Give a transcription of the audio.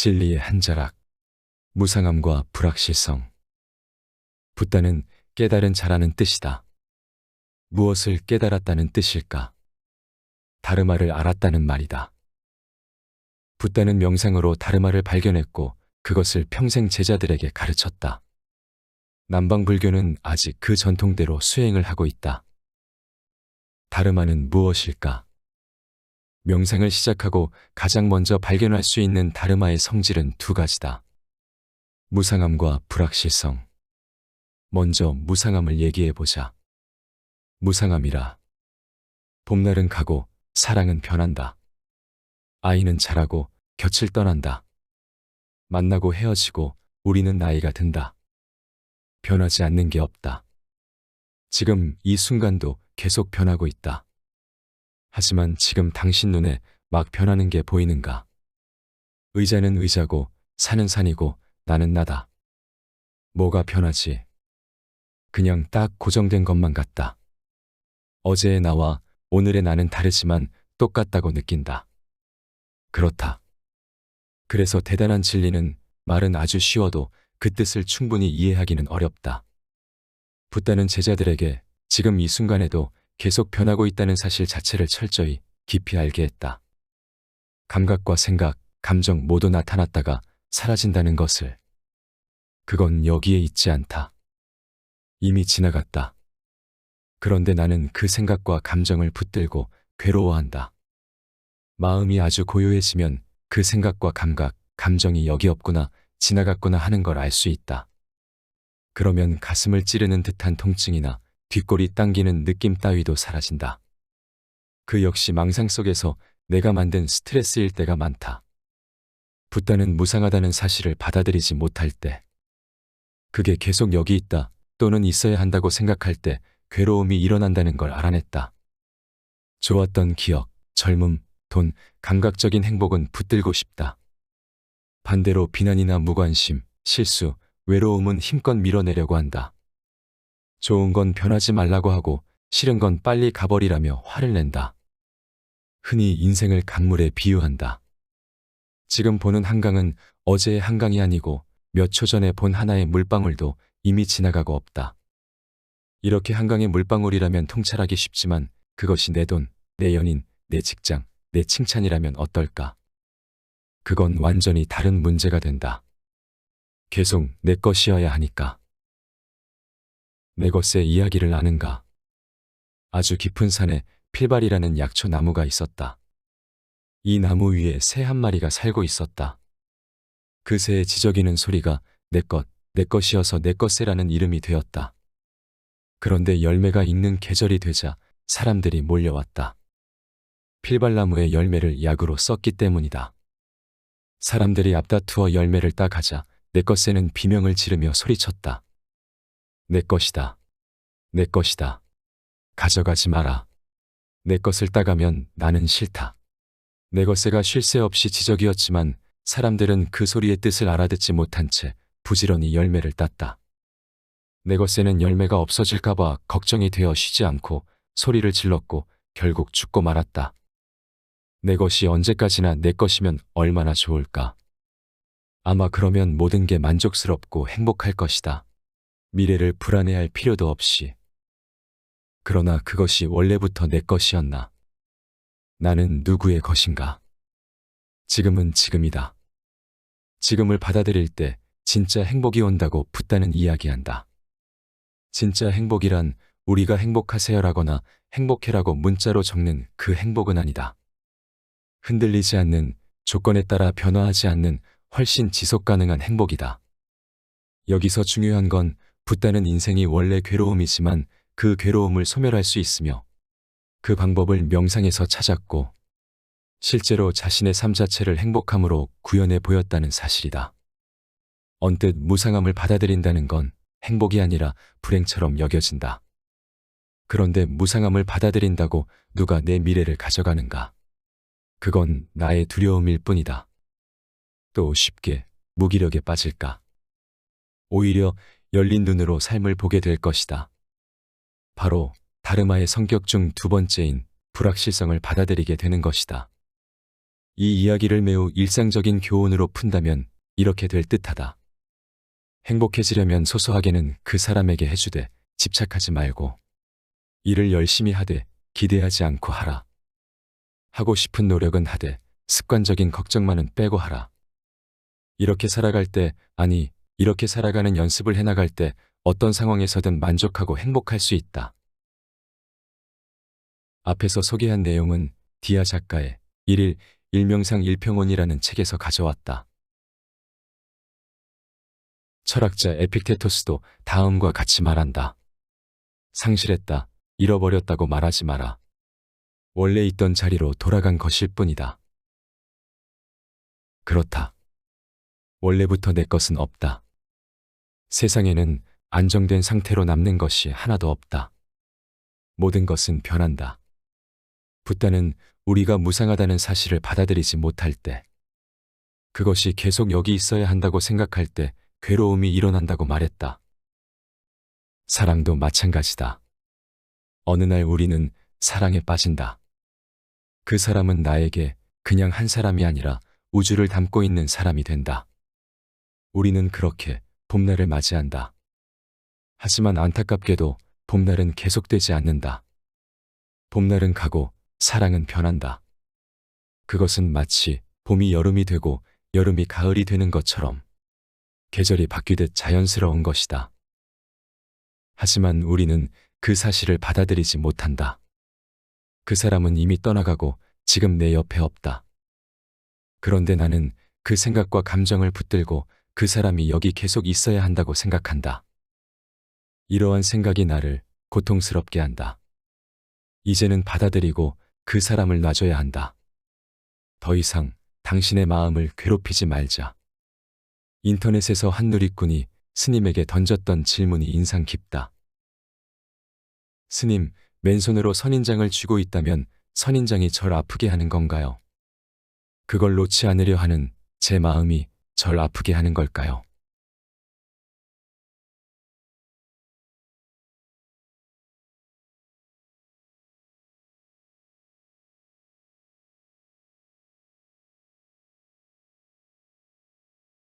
진리의 한 자락, 무상함과 불확실성. 붓다는 깨달은 자라는 뜻이다. 무엇을 깨달았다는 뜻일까? 다르마를 알았다는 말이다. 붓다는 명상으로 다르마를 발견했고 그것을 평생 제자들에게 가르쳤다. 남방 불교는 아직 그 전통대로 수행을 하고 있다. 다르마는 무엇일까? 명상을 시작하고 가장 먼저 발견할 수 있는 다르마의 성질은 두 가지다. 무상함과 불확실성. 먼저 무상함을 얘기해보자. 무상함이라. 봄날은 가고 사랑은 변한다. 아이는 자라고 곁을 떠난다. 만나고 헤어지고 우리는 나이가 든다. 변하지 않는 게 없다. 지금 이 순간도 계속 변하고 있다. 하지만 지금 당신 눈에 막 변하는 게 보이는가? 의자는 의자고 산은 산이고 나는 나다. 뭐가 변하지? 그냥 딱 고정된 것만 같다. 어제의 나와 오늘의 나는 다르지만 똑같다고 느낀다. 그렇다. 그래서 대단한 진리는 말은 아주 쉬워도 그 뜻을 충분히 이해하기는 어렵다. 붓다는 제자들에게 지금 이 순간에도 계속 변하고 있다는 사실 자체를 철저히 깊이 알게 했다. 감각과 생각, 감정 모두 나타났다가 사라진다는 것을. 그건 여기에 있지 않다. 이미 지나갔다. 그런데 나는 그 생각과 감정을 붙들고 괴로워한다. 마음이 아주 고요해지면 그 생각과 감각, 감정이 여기 없구나, 지나갔구나 하는 걸 알 수 있다. 그러면 가슴을 찌르는 듯한 통증이나 뒷골이 당기는 느낌 따위도 사라진다. 그 역시 망상 속에서 내가 만든 스트레스일 때가 많다. 붓다는 무상하다는 사실을 받아들이지 못할 때, 그게 계속 여기 있다 또는 있어야 한다고 생각할 때 괴로움이 일어난다는 걸 알아냈다. 좋았던 기억, 젊음, 돈, 감각적인 행복은 붙들고 싶다. 반대로 비난이나 무관심, 실수, 외로움은 힘껏 밀어내려고 한다. 좋은 건 변하지 말라고 하고 싫은 건 빨리 가버리라며 화를 낸다. 흔히 인생을 강물에 비유한다. 지금 보는 한강은 어제의 한강이 아니고 몇 초 전에 본 하나의 물방울도 이미 지나가고 없다. 이렇게 한강의 물방울이라면 통찰하기 쉽지만 그것이 내 돈, 내 연인, 내 직장, 내 칭찬이라면 어떨까? 그건 완전히 다른 문제가 된다. 계속 내 것이어야 하니까. 내 것의 이야기를 아는가? 아주 깊은 산에 필발이라는 약초 나무가 있었다. 이 나무 위에 새 한 마리가 살고 있었다. 그 새의 지저귀는 소리가 내 것, 내 것이어서 내 것새라는 이름이 되었다. 그런데 열매가 익는 계절이 되자 사람들이 몰려왔다. 필발나무의 열매를 약으로 썼기 때문이다. 사람들이 앞다투어 열매를 따가자 내 것새는 비명을 지르며 소리쳤다. 내 것이다. 내 것이다. 가져가지 마라. 내 것을 따가면 나는 싫다. 내 것새가 쉴 새 없이 지적이었지만 사람들은 그 소리의 뜻을 알아듣지 못한 채 부지런히 열매를 땄다. 내 것새는 열매가 없어질까봐 걱정이 되어 쉬지 않고 소리를 질렀고 결국 죽고 말았다. 내 것이 언제까지나 내 것이면 얼마나 좋을까. 아마 그러면 모든 게 만족스럽고 행복할 것이다. 미래를 불안해할 필요도 없이. 그러나 그것이 원래부터 내 것이었나? 나는 누구의 것인가? 지금은 지금이다. 지금을 받아들일 때 진짜 행복이 온다고 붓다는 이야기한다. 진짜 행복이란 우리가 행복하세요라거나 행복해라고 문자로 적는 그 행복은 아니다. 흔들리지 않는, 조건에 따라 변화하지 않는 훨씬 지속 가능한 행복이다. 여기서 중요한 건 붓다는 인생이 원래 괴로움이지만 그 괴로움을 소멸할 수 있으며 그 방법을 명상에서 찾았고 실제로 자신의 삶 자체를 행복함으로 구현해 보였다는 사실이다. 언뜻 무상함을 받아들인다는 건 행복이 아니라 불행처럼 여겨진다. 그런데 무상함을 받아들인다고 누가 내 미래를 가져가는가? 그건 나의 두려움일 뿐이다. 또 쉽게 무기력에 빠질까? 오히려 열린 눈으로 삶을 보게 될 것이다. 바로 다르마의 성격 중 두 번째인 불확실성을 받아들이게 되는 것이다. 이 이야기를 매우 일상적인 교훈으로 푼다면 이렇게 될 듯하다. 행복해지려면 소소하게는 그 사람에게 해주되 집착하지 말고 일을 열심히 하되 기대하지 않고 하라. 하고 싶은 노력은 하되 습관적인 걱정만은 빼고 하라. 이렇게 살아갈 때, 아니, 이렇게 살아가는 연습을 해나갈 때 어떤 상황에서든 만족하고 행복할 수 있다. 앞에서 소개한 내용은 디아 작가의 일일 일명상 일평론이라는 책에서 가져왔다. 철학자 에픽테토스도 다음과 같이 말한다. 상실했다, 잃어버렸다고 말하지 마라. 원래 있던 자리로 돌아간 것일 뿐이다. 그렇다. 원래부터 내 것은 없다. 세상에는 안정된 상태로 남는 것이 하나도 없다. 모든 것은 변한다. 붓다는 우리가 무상하다는 사실을 받아들이지 못할 때, 그것이 계속 여기 있어야 한다고 생각할 때 괴로움이 일어난다고 말했다. 사랑도 마찬가지다. 어느 날 우리는 사랑에 빠진다. 그 사람은 나에게 그냥 한 사람이 아니라 우주를 담고 있는 사람이 된다. 우리는 그렇게 봄날을 맞이한다. 하지만 안타깝게도 봄날은 계속되지 않는다. 봄날은 가고 사랑은 변한다. 그것은 마치 봄이 여름이 되고 여름이 가을이 되는 것처럼 계절이 바뀌듯 자연스러운 것이다. 하지만 우리는 그 사실을 받아들이지 못한다. 그 사람은 이미 떠나가고 지금 내 옆에 없다. 그런데 나는 그 생각과 감정을 붙들고 그 사람이 여기 계속 있어야 한다고 생각한다. 이러한 생각이 나를 고통스럽게 한다. 이제는 받아들이고 그 사람을 놔줘야 한다. 더 이상 당신의 마음을 괴롭히지 말자. 인터넷에서 한 누리꾼이 스님에게 던졌던 질문이 인상 깊다. 스님, 맨손으로 선인장을 쥐고 있다면 선인장이 절 아프게 하는 건가요? 그걸 놓지 않으려 하는 제 마음이 절 아프게 하는 걸까요?